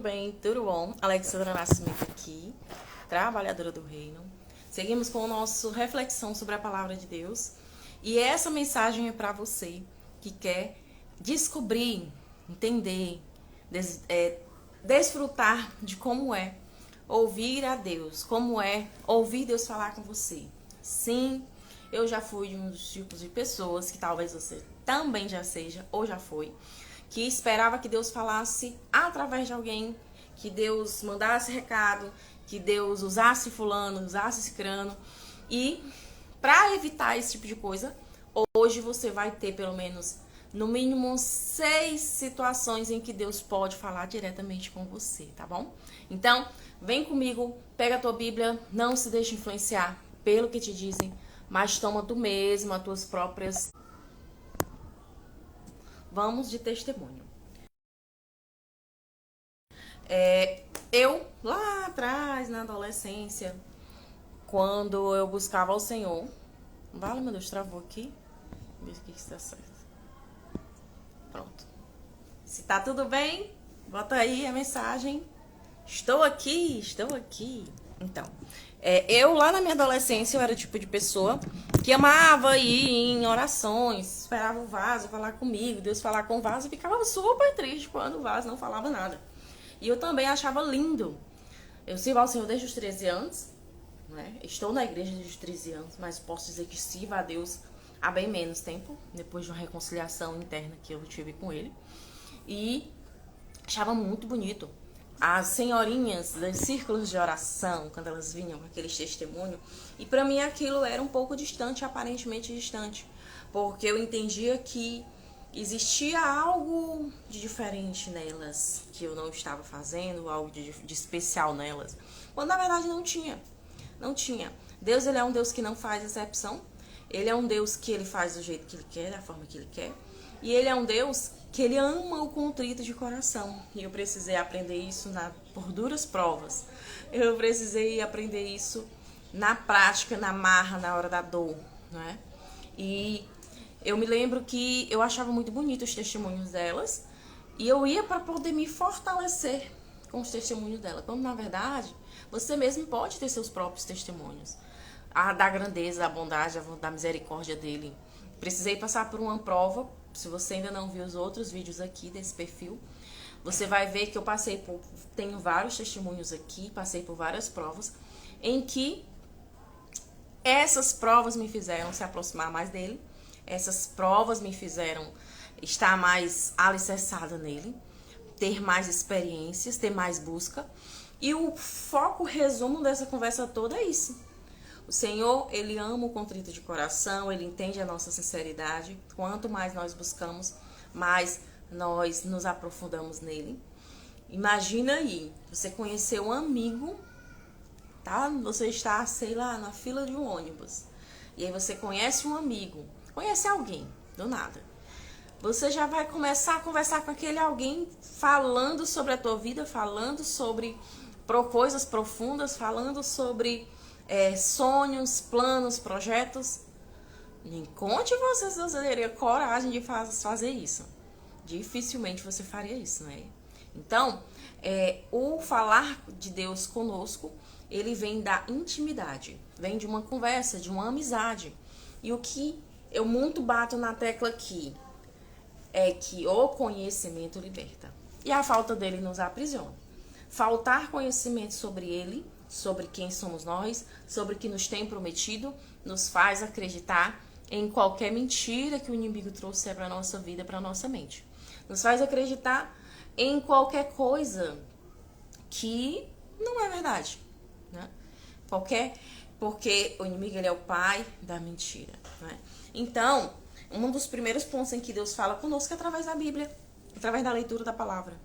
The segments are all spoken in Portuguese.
tudo bem? Tudo bom? Alexandra Nascimento aqui, trabalhadora do reino. Seguimos com o nosso reflexão sobre a palavra de Deus. E essa mensagem é para você que quer descobrir, entender, desfrutar de como é ouvir a Deus, como é ouvir Deus falar com você. Sim, eu já fui de um dos tipos de pessoas que talvez você também já seja ou já foi, que esperava que Deus falasse através de alguém, que Deus mandasse recado, que Deus usasse fulano, usasse cicrano. E para evitar esse tipo de coisa, hoje você vai ter pelo menos, no mínimo, 6 situações em que Deus pode falar diretamente com você, tá bom? Então, vem comigo, pega a tua Bíblia, não se deixe influenciar pelo que te dizem, mas toma tu mesmo as tuas próprias... Vamos de testemunho. Eu, lá atrás, na adolescência, quando eu buscava o Senhor... Vale, meu Deus, travou aqui. Ver se está certo. Pronto. Se tá tudo bem, bota aí a mensagem. Estou aqui, estou aqui. Então, eu lá na minha adolescência, eu era o tipo de pessoa que amava ir em orações, esperava o vaso falar comigo, Deus falar com o vaso, e ficava super triste quando o vaso não falava nada. E eu também achava lindo. Eu sirvo ao Senhor desde os 13 anos, né? Estou na igreja desde os 13 anos, mas posso dizer que sirvo a Deus há bem menos tempo, depois de uma reconciliação interna que eu tive com Ele. E achava muito bonito as senhorinhas dos círculos de oração, quando elas vinham com aqueles testemunhos. E para mim aquilo era um pouco distante, aparentemente distante, porque eu entendia que existia algo de diferente nelas, que eu não estava fazendo, algo de especial nelas, quando na verdade não tinha. Não tinha. Deus, ele é um Deus que não faz exceção. Ele é um Deus que ele faz do jeito que ele quer, da forma que ele quer. E ele é um Deus que ele ama o contrito de coração. E eu precisei aprender isso por duras provas. Eu precisei aprender isso na prática, na marra, na hora da dor, né? E eu me lembro que eu achava muito bonito os testemunhos delas. E eu ia para poder me fortalecer com os testemunhos dela. Quando, na verdade, você mesmo pode ter seus próprios testemunhos. Da grandeza, da bondade, da misericórdia dele. Precisei passar por uma prova. Se você ainda não viu os outros vídeos aqui desse perfil, você vai ver que eu tenho vários testemunhos aqui, passei por várias provas, em que essas provas me fizeram se aproximar mais dele, essas provas me fizeram estar mais alicerçada nele, ter mais experiências, ter mais busca. E o foco, o resumo dessa conversa toda é isso. O Senhor, ele ama o contrito de coração, ele entende a nossa sinceridade. Quanto mais nós buscamos, mais nós nos aprofundamos nele. Imagina aí, você conhecer um amigo, tá? Você está, sei lá, na fila de um ônibus. E aí você conhece um amigo, conhece alguém, do nada. Você já vai começar a conversar com aquele alguém, falando sobre a tua vida, falando sobre coisas profundas, falando sobre sonhos, planos, projetos. Nem conte você se você teria coragem de fazer isso. Dificilmente você faria isso, né? Então, o falar de Deus conosco, ele vem da intimidade, vem de uma conversa, de uma amizade. E o que eu muito bato na tecla aqui é que o conhecimento liberta. E a falta dele nos aprisiona. Faltar conhecimento sobre ele, sobre quem somos nós, sobre o que nos tem prometido, nos faz acreditar em qualquer mentira que o inimigo trouxer para a nossa vida, para a nossa mente. Nos faz acreditar em qualquer coisa que não é verdade, né? Porque o inimigo, ele é o pai da mentira, né? Então, um dos primeiros pontos em que Deus fala conosco é através da Bíblia, através da leitura da palavra.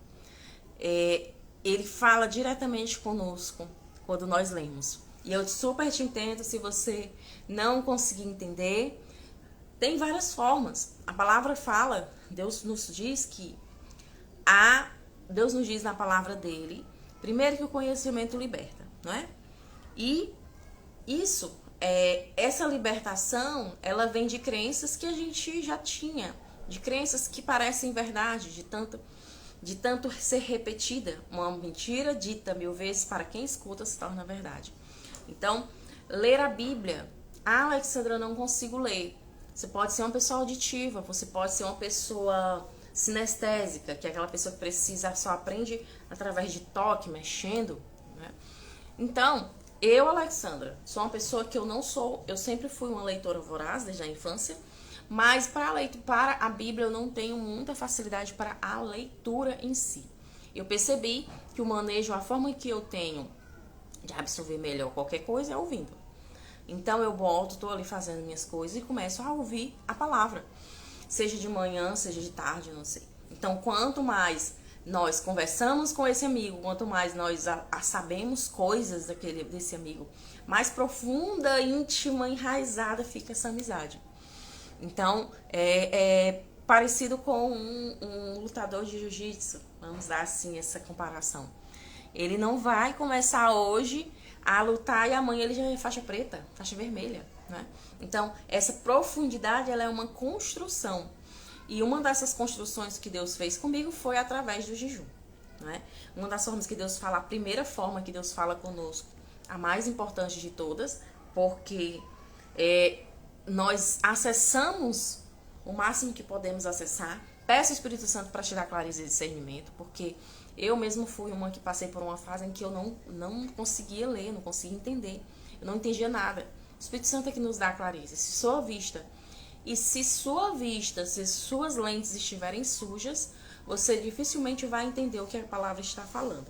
Ele fala diretamente conosco quando nós lemos. E eu super te entendo se você não conseguir entender. Tem várias formas. A palavra fala, Deus nos diz Deus nos diz na palavra dele, primeiro que o conhecimento liberta, não é? E essa libertação, ela vem de crenças que a gente já tinha, de crenças que parecem verdade, de tanto de tanto ser repetida. Uma mentira dita 1000 vezes para quem escuta se torna verdade. Então, ler a Bíblia. Ah, Alexandra, eu não consigo ler. Você pode ser uma pessoa auditiva, você pode ser uma pessoa sinestésica, que é aquela pessoa que precisa, só aprende através de toque, mexendo, né? Então, eu, Alexandra, sou uma pessoa que eu sempre fui uma leitora voraz desde a infância, mas para a Bíblia eu não tenho muita facilidade para a leitura em si. Eu percebi que o manejo, a forma que eu tenho de absorver melhor qualquer coisa é ouvindo. Então eu tô ali fazendo minhas coisas e começo a ouvir a palavra. Seja de manhã, seja de tarde, não sei. Então, quanto mais nós conversamos com esse amigo, quanto mais nós sabemos coisas desse amigo, mais profunda, íntima, enraizada fica essa amizade. Então, é parecido com um lutador de jiu-jitsu, vamos dar assim essa comparação. Ele não vai começar hoje a lutar e amanhã ele já é faixa preta, faixa vermelha, né? Então, essa profundidade, ela é uma construção. E uma dessas construções que Deus fez comigo foi através do jejum, né? Uma das formas que Deus fala, a primeira forma que Deus fala conosco, a mais importante de todas, porque nós acessamos o máximo que podemos acessar. Peço ao Espírito Santo para te dar clareza e discernimento, porque eu mesmo fui uma que passei por uma fase em que eu não conseguia ler, não conseguia entender, eu não entendia nada. O Espírito Santo é que nos dá clareza. Se sua vista, se suas lentes estiverem sujas, você dificilmente vai entender o que a palavra está falando.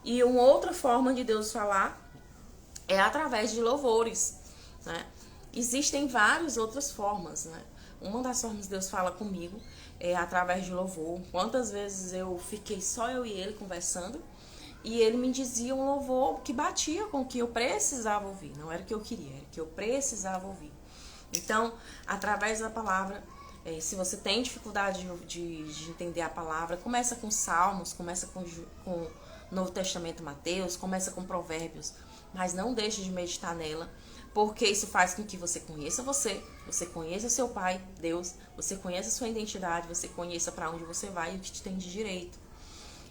E uma outra forma de Deus falar é através de louvores, né? Existem várias outras formas, né? Uma das formas que Deus fala comigo é através de louvor. Quantas vezes eu fiquei só eu e ele conversando e ele me dizia um louvor que batia com o que eu precisava ouvir. Não era o que eu queria, era o que eu precisava ouvir. Então, através da palavra, se você tem dificuldade de entender a palavra, começa com Salmos, começa com Novo Testamento, Mateus, começa com Provérbios, mas não deixe de meditar nela, porque isso faz com que você conheça seu Pai, Deus, você conheça sua identidade, você conheça para onde você vai e o que te tem de direito.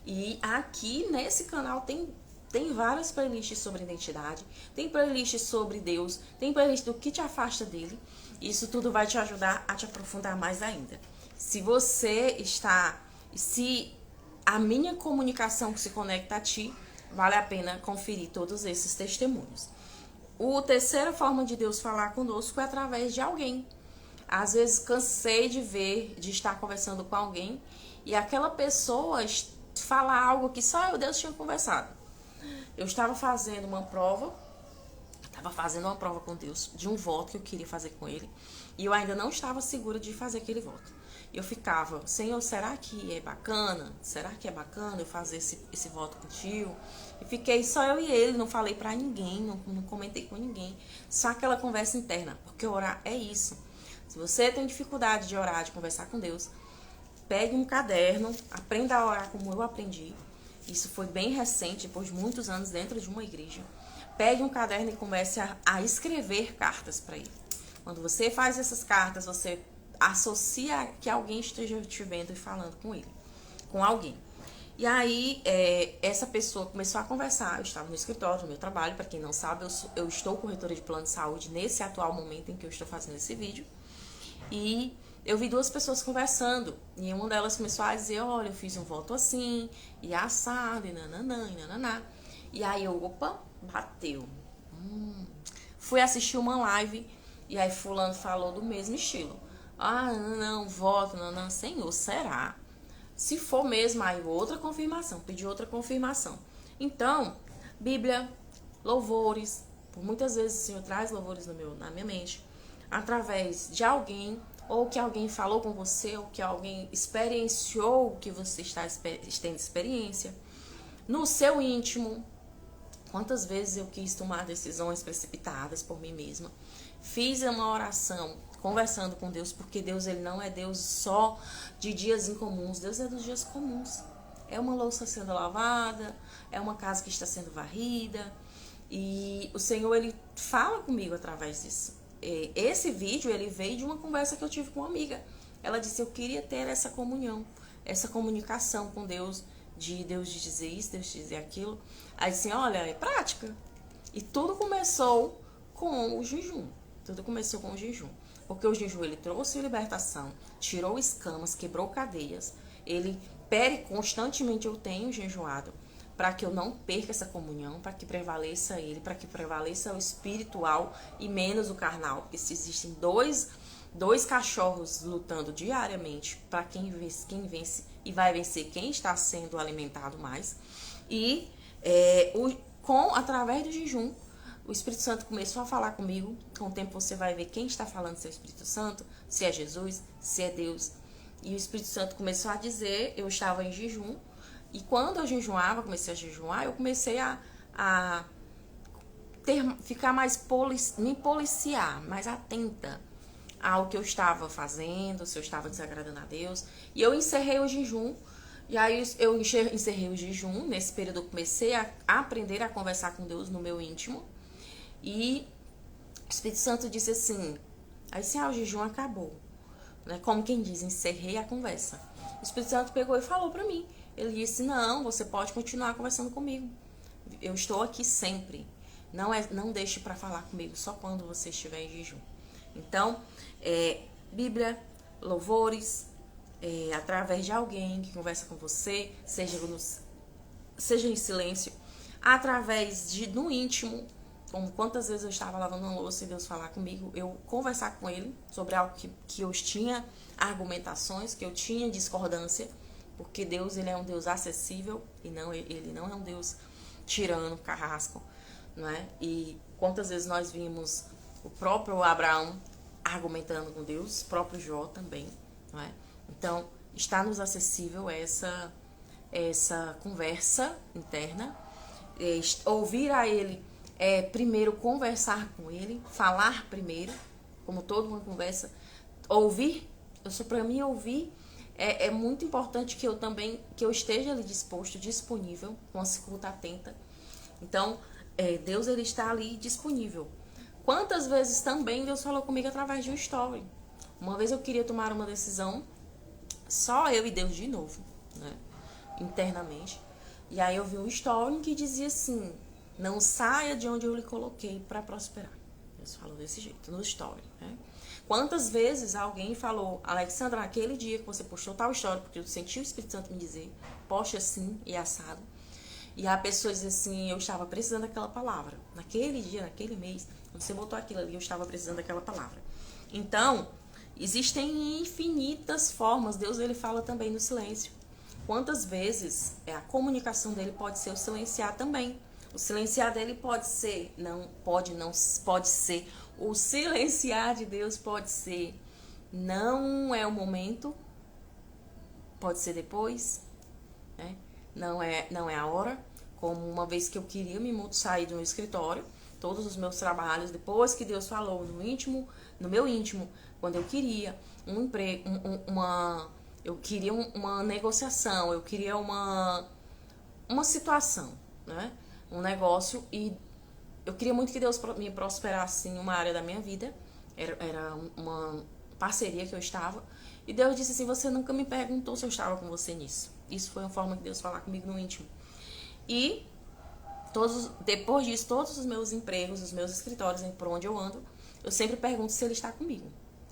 E aqui nesse canal tem várias playlists sobre identidade, tem playlists sobre Deus, tem playlist do que te afasta dele. Isso tudo vai te ajudar a te aprofundar mais ainda. Se a minha comunicação que se conecta a ti, vale a pena conferir todos esses testemunhos. A terceira forma de Deus falar conosco é através de alguém. Às vezes cansei de estar conversando com alguém e aquela pessoa fala algo que só eu e Deus tinha conversado. Eu estava fazendo uma prova com Deus de um voto que eu queria fazer com ele e eu ainda não estava segura de fazer aquele voto. Eu ficava, Senhor, será que é bacana? Será que é bacana eu fazer esse voto contigo? E fiquei só eu e ele, não falei pra ninguém, não comentei com ninguém. Só aquela conversa interna, porque orar é isso. Se você tem dificuldade de orar, de conversar com Deus, pegue um caderno, aprenda a orar como eu aprendi. Isso foi bem recente, depois de muitos anos dentro de uma igreja. Pegue um caderno e comece a escrever cartas para ele. Quando você faz essas cartas, você associa que alguém esteja te vendo e falando com ele, com alguém. E aí, essa pessoa começou a conversar. Eu estava no escritório, no meu trabalho. Para quem não sabe, eu estou corretora de plano de saúde nesse atual momento em que eu estou fazendo esse vídeo. E eu vi duas pessoas conversando. E uma delas começou a dizer, olha, eu fiz um voto assim, e assado, e nananã, e nananá. E aí opa, bateu. Fui assistir uma live, e aí fulano falou do mesmo estilo. Ah, não, voto, não, Senhor, será? Se for mesmo, aí outra confirmação, pedi outra confirmação. Então, Bíblia, louvores, por muitas vezes o Senhor traz louvores na minha mente, através de alguém, ou que alguém falou com você, ou que alguém experienciou o que você está tendo experiência, no seu íntimo. Quantas vezes eu quis tomar decisões precipitadas por mim mesma, fiz uma oração, conversando com Deus, porque Deus, ele não é Deus só de dias incomuns, Deus é dos dias comuns. É uma louça sendo lavada, é uma casa que está sendo varrida, e o Senhor, ele fala comigo através disso. Esse vídeo, ele veio de uma conversa que eu tive com uma amiga. Ela disse, eu queria ter essa comunhão, essa comunicação com Deus, de Deus dizer isso, Deus dizer aquilo. Aí assim, olha, é prática. E tudo começou com o jejum. Tudo começou com o jejum. Porque o jejum, ele trouxe libertação, tirou escamas, quebrou cadeias. Ele constantemente eu tenho jejuado para que eu não perca essa comunhão, para que prevaleça ele, para que prevaleça o espiritual e menos o carnal. Porque se existem dois cachorros lutando diariamente para quem vence e vai vencer quem está sendo alimentado mais. E através do jejum, o Espírito Santo começou a falar comigo. Com o tempo você vai ver quem está falando, se é o Espírito Santo, se é Jesus, se é Deus. E o Espírito Santo começou a dizer, eu estava em jejum. E quando eu jejuava, comecei a jejuar, eu comecei a ficar mais me policiar, mais atenta ao que eu estava fazendo, se eu estava desagradando a Deus. E eu encerrei o jejum. E aí eu encerrei o jejum. Nesse período eu comecei a aprender a conversar com Deus no meu íntimo. E o Espírito Santo disse assim, aí assim, o jejum acabou. Né? Como quem diz, encerrei a conversa. O Espírito Santo pegou e falou pra mim. Ele disse, não, você pode continuar conversando comigo. Eu estou aqui sempre. Não deixe para falar comigo só quando você estiver em jejum. Então, Bíblia, louvores, através de alguém que conversa com você, seja em silêncio, através no íntimo, como quantas vezes eu estava lavando uma louça e Deus falar comigo, eu conversar com ele sobre algo que eu tinha argumentações, que eu tinha discordância, porque Deus, ele é um Deus acessível e ele não é um Deus tirano, carrasco, não é? E quantas vezes nós vimos o próprio Abraão argumentando com Deus, o próprio Jó também, não é? Então, está nos acessível essa conversa interna, ouvir a ele, primeiro conversar com ele, falar primeiro, como toda uma conversa, ouvir, para mim ouvir, é muito importante que eu esteja ali disponível, com a escuta atenta. Então, Deus, ele está ali disponível. Quantas vezes também Deus falou comigo através de um story. Uma vez eu queria tomar uma decisão, só eu e Deus de novo, né? Internamente. E aí eu vi um story que dizia assim, não saia de onde eu lhe coloquei para prosperar. Deus falou desse jeito, no story, né? Quantas vezes alguém falou, Alexandra, naquele dia que você postou tal história, porque eu senti o Espírito Santo me dizer, poste assim e assado. E a pessoa diz assim, eu estava precisando daquela palavra. Naquele dia, naquele mês, quando você botou aquilo ali, eu estava precisando daquela palavra. Então, existem infinitas formas. Deus, ele fala também no silêncio. Quantas vezes a comunicação dele pode ser o silenciar também. O silenciar dele pode ser, pode ser. O silenciar de Deus pode ser, não é o momento, pode ser depois, né? Não é a hora. Como uma vez que eu queria sair do meu escritório, todos os meus trabalhos, depois que Deus falou no meu íntimo, quando eu queria um emprego, eu queria uma negociação, eu queria uma situação, né? Um negócio, e eu queria muito que Deus me prosperasse em uma área da minha vida. Era uma parceria que eu estava. E Deus disse assim, você nunca me perguntou se eu estava com você nisso. Isso foi uma forma de Deus falar comigo no íntimo. E depois disso, todos os meus empregos, os meus escritórios, por onde eu ando, eu sempre pergunto se ele está comigo,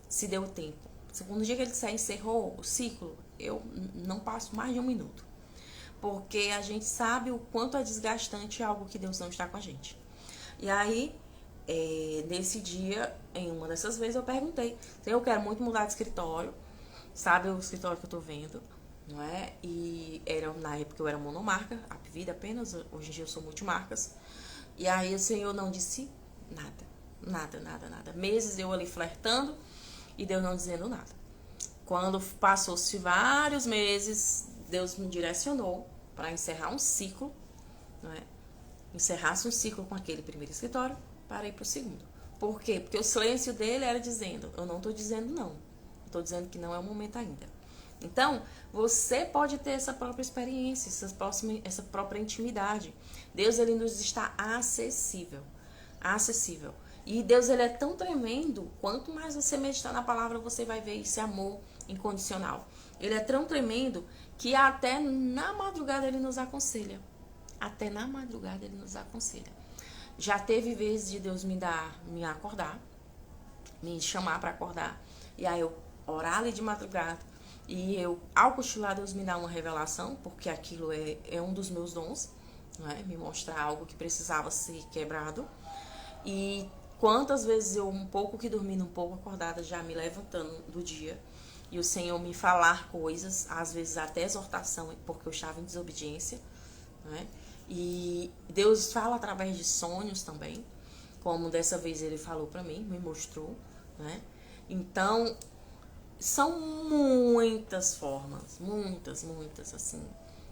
se deu tempo. Segundo dia que ele disser encerrou o ciclo, eu não passo mais de 1 minuto. Porque a gente sabe o quanto é desgastante algo que Deus não está com a gente. E aí, nesse dia, em uma dessas vezes, eu perguntei, eu quero muito mudar de escritório, sabe o escritório que eu tô vendo, não é? E na época eu era monomarca, a vida apenas, hoje em dia eu sou multimarcas. E aí o Senhor não disse nada. Meses eu ali flertando e Deus não dizendo nada. Quando passou-se vários meses, Deus me direcionou para encerrar um ciclo, não é? Encerrasse um ciclo com aquele primeiro escritório para ir para o segundo. Por quê? Porque o silêncio dele era dizendo, eu não estou dizendo não, estou dizendo que não é o momento ainda. Então, você pode ter essa própria experiência, essa própria intimidade. Deus, ele nos está acessível. E Deus, ele é tão tremendo, quanto mais você meditar na palavra, você vai ver esse amor incondicional. Ele é tão tremendo que até na madrugada ele nos aconselha. Até na madrugada ele nos aconselha. Já teve vezes de Deus me acordar, me chamar para acordar. E aí eu orar ali de madrugada. E eu, ao cochilar, Deus me dá uma revelação, porque aquilo é um dos meus dons, né? Me mostrar algo que precisava ser quebrado. E quantas vezes eu, um pouco que dormindo, um pouco acordada, já me levantando do dia, e o Senhor me falar coisas, às vezes até exortação, porque eu estava em desobediência, né? E Deus fala através de sonhos também, como dessa vez ele falou para mim, me mostrou, né? Então, são muitas formas, muitas, assim,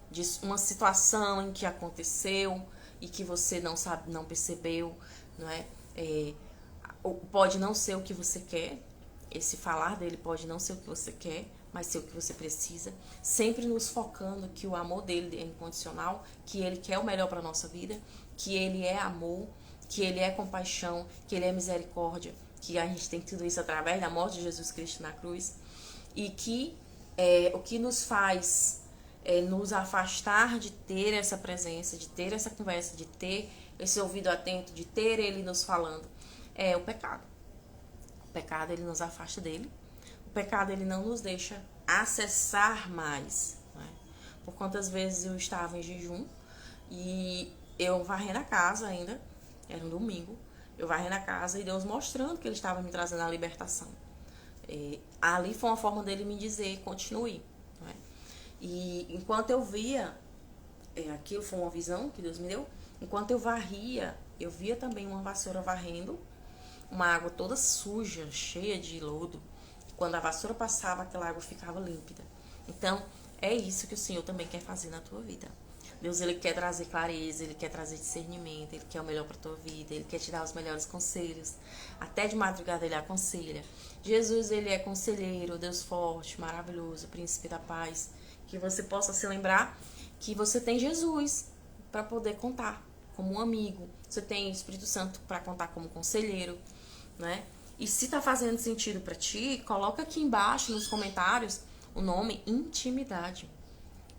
de uma situação em que aconteceu e que você não sabe, não percebeu, não é? Pode não ser o que você quer, esse falar dele pode não ser o que você quer, mas ser o que você precisa, sempre nos focando que o amor dele é incondicional, que ele quer o melhor para nossa vida, que ele é amor, que ele é compaixão, que ele é misericórdia, que a gente tem tudo isso através da morte de Jesus Cristo na cruz, e que o que nos faz nos afastar de ter essa presença, de ter essa conversa, de ter esse ouvido atento, de ter ele nos falando, é o pecado. O pecado, ele nos afasta dele. O pecado, ele não nos deixa acessar mais, né? Por quantas vezes eu estava em jejum e eu varrendo a casa ainda, era um domingo, eu varrendo a casa e Deus mostrando que ele estava me trazendo a libertação. Ali foi uma forma dele me dizer, continue, né? E enquanto eu via, aquilo foi uma visão que Deus me deu, enquanto eu varria, eu via também uma vassoura varrendo, uma água toda suja, cheia de lodo. Quando a vassoura passava, aquela água ficava límpida. Então, é isso que o Senhor também quer fazer na tua vida. Deus, ele quer trazer clareza, ele quer trazer discernimento, ele quer o melhor para tua vida, ele quer te dar os melhores conselhos. Até de madrugada ele aconselha. Jesus, ele é conselheiro, Deus forte, maravilhoso, príncipe da paz. Que você possa se lembrar que você tem Jesus para poder contar como um amigo. Você tem o Espírito Santo para contar como conselheiro, né? E se tá fazendo sentido para ti, coloca aqui embaixo nos comentários o nome intimidade.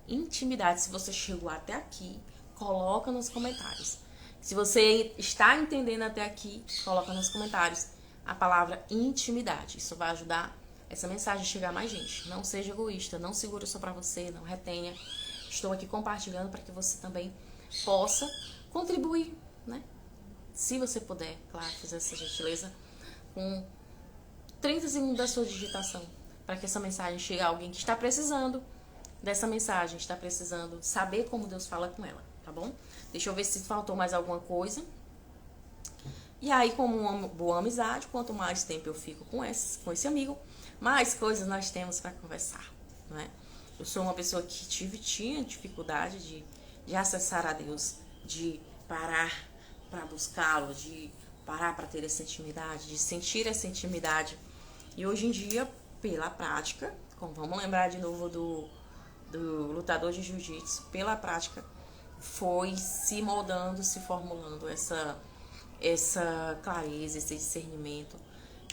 Intimidade, se você chegou até aqui, coloca nos comentários. Se você está entendendo até aqui, coloca nos comentários a palavra intimidade. Isso vai ajudar essa mensagem a chegar a mais gente. Não seja egoísta, não segura só para você, não retenha. Estou aqui compartilhando para que você também possa contribuir, né? Se você puder, claro, fazer essa gentileza, com 30 segundos da sua digitação, para que essa mensagem chegue a alguém que está precisando dessa mensagem, está precisando saber como Deus fala com ela, tá bom? Deixa eu ver se faltou mais alguma coisa. E aí, como uma boa amizade, quanto mais tempo eu fico com esse amigo, mais coisas nós temos para conversar, né? Eu sou uma pessoa que tinha dificuldade de acessar a Deus, de parar para buscá-lo, de parar para ter essa intimidade, de sentir essa intimidade. E hoje em dia, pela prática, vamos lembrar de novo do lutador de jiu-jitsu, pela prática, foi se moldando, se formulando essa clareza, esse discernimento,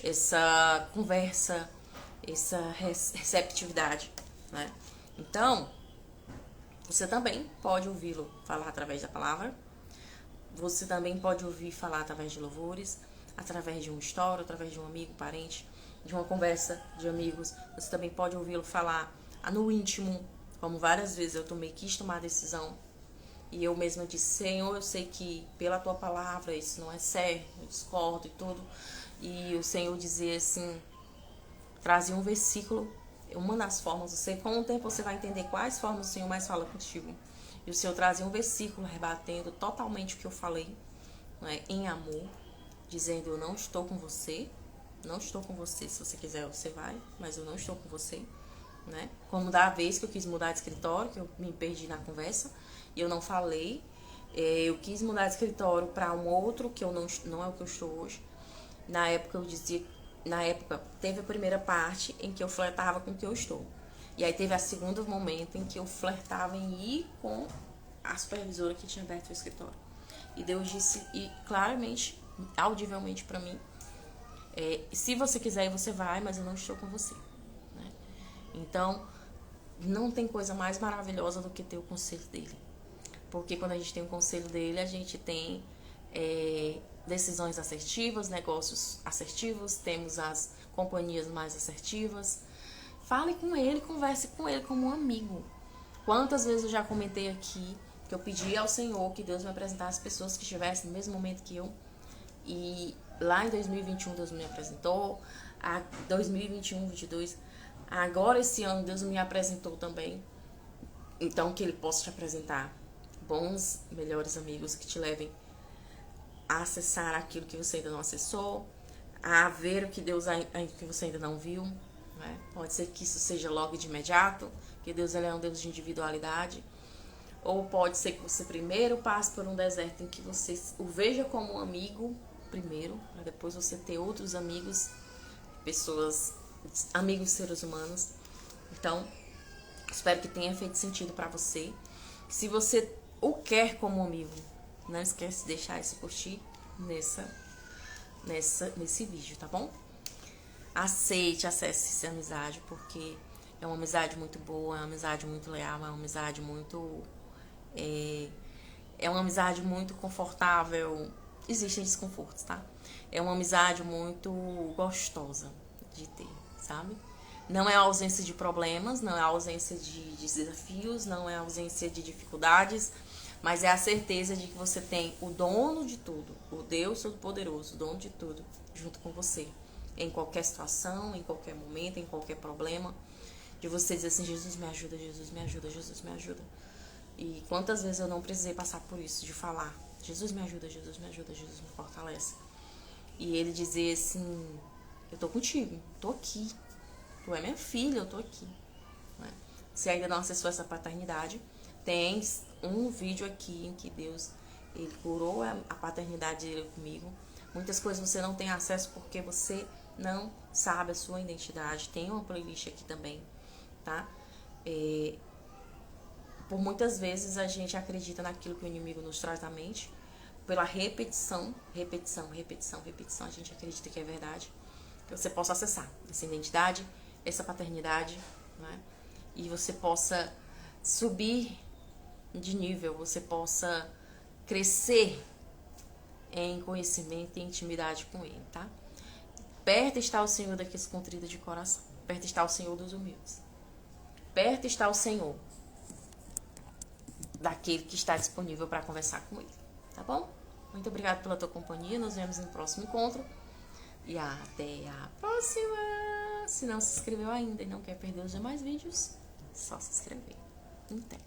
essa conversa, essa receptividade, né? Então, você também pode ouvi-lo falar através da palavra, você também pode ouvir falar através de louvores, através de uma história, através de um amigo, parente, de uma conversa de amigos. Você também pode ouvi-lo falar no íntimo, como várias vezes eu quis tomar a decisão e eu mesma disse, Senhor, eu sei que pela tua palavra isso não é certo, eu discordo e tudo. E o Senhor dizia assim, trazia um versículo, uma das formas, com o tempo você vai entender quais formas o Senhor mais fala contigo. E o Senhor trazia um versículo rebatendo totalmente o que eu falei, né, em amor, dizendo, eu não estou com você, se você quiser você vai, mas eu não estou com você, né? Como da vez que eu quis mudar de escritório, que eu me perdi na conversa, e eu não falei, eu quis mudar de escritório para um outro, que eu não é o que eu estou hoje. Na época teve a primeira parte em que eu flertava com o que eu estou. E aí teve a segunda momento em que eu flertava em ir com a supervisora que tinha aberto o escritório. E Deus disse, e claramente, audivelmente para mim, se você quiser você vai, mas eu não estou com você, né? Então, não tem coisa mais maravilhosa do que ter o conselho dele. Porque quando a gente tem o conselho dele, a gente tem decisões assertivas, negócios assertivos, temos as companhias mais assertivas. Fale com ele, converse com ele como um amigo. Quantas vezes eu já comentei aqui que eu pedi ao Senhor que Deus me apresentasse pessoas que estivessem no mesmo momento que eu. E lá em 2021 Deus me apresentou, a 2021, 2022, agora esse ano Deus me apresentou também. Então que Ele possa te apresentar bons, melhores amigos que te levem a acessar aquilo que você ainda não acessou, a ver o que que você ainda não viu, né? Pode ser que isso seja logo de imediato, que Deus ele é um Deus de individualidade, ou pode ser que você primeiro passe por um deserto em que você o veja como um amigo primeiro, para depois você ter outros amigos, pessoas, amigos seres humanos. Então, espero que tenha feito sentido para você. Se você o quer como amigo, não esquece de deixar esse curtir nesse vídeo, tá bom? Acesse essa amizade, porque é uma amizade muito boa, é uma amizade muito leal, é uma amizade muito... É uma amizade muito confortável. Existem desconfortos, tá? É uma amizade muito gostosa de ter, sabe? Não é a ausência de problemas, não é a ausência de desafios, não é a ausência de dificuldades, mas é a certeza de que você tem o dono de tudo, o Deus Todo-Poderoso, o dono de tudo, junto com você. Em qualquer situação, em qualquer momento, em qualquer problema. De você dizer assim, Jesus me ajuda, Jesus me ajuda, Jesus me ajuda. E quantas vezes eu não precisei passar por isso, de falar, Jesus me ajuda, Jesus me ajuda, Jesus me fortalece. E ele dizer assim, eu tô contigo, tô aqui. Tu é minha filha, eu tô aqui. Né? Se ainda não acessou essa paternidade, tem um vídeo aqui em que Deus ele curou a paternidade dele comigo. Muitas coisas você não tem acesso porque você não sabe a sua identidade. Tem uma playlist aqui também, tá? Por muitas vezes a gente acredita naquilo que o inimigo nos traz à mente. Pela repetição, a gente acredita que é verdade. Que você possa acessar essa identidade, essa paternidade, né? E você possa subir de nível, você possa crescer em conhecimento e intimidade com Ele, tá? Perto está o Senhor daqueles contritos de coração. Perto está o Senhor dos humildes. Perto está o Senhor daquele que está disponível para conversar com Ele, tá bom? Muito obrigada pela tua companhia. Nos vemos no próximo encontro. E até a próxima! Se não se inscreveu ainda e não quer perder os demais vídeos, só se inscrever. Até!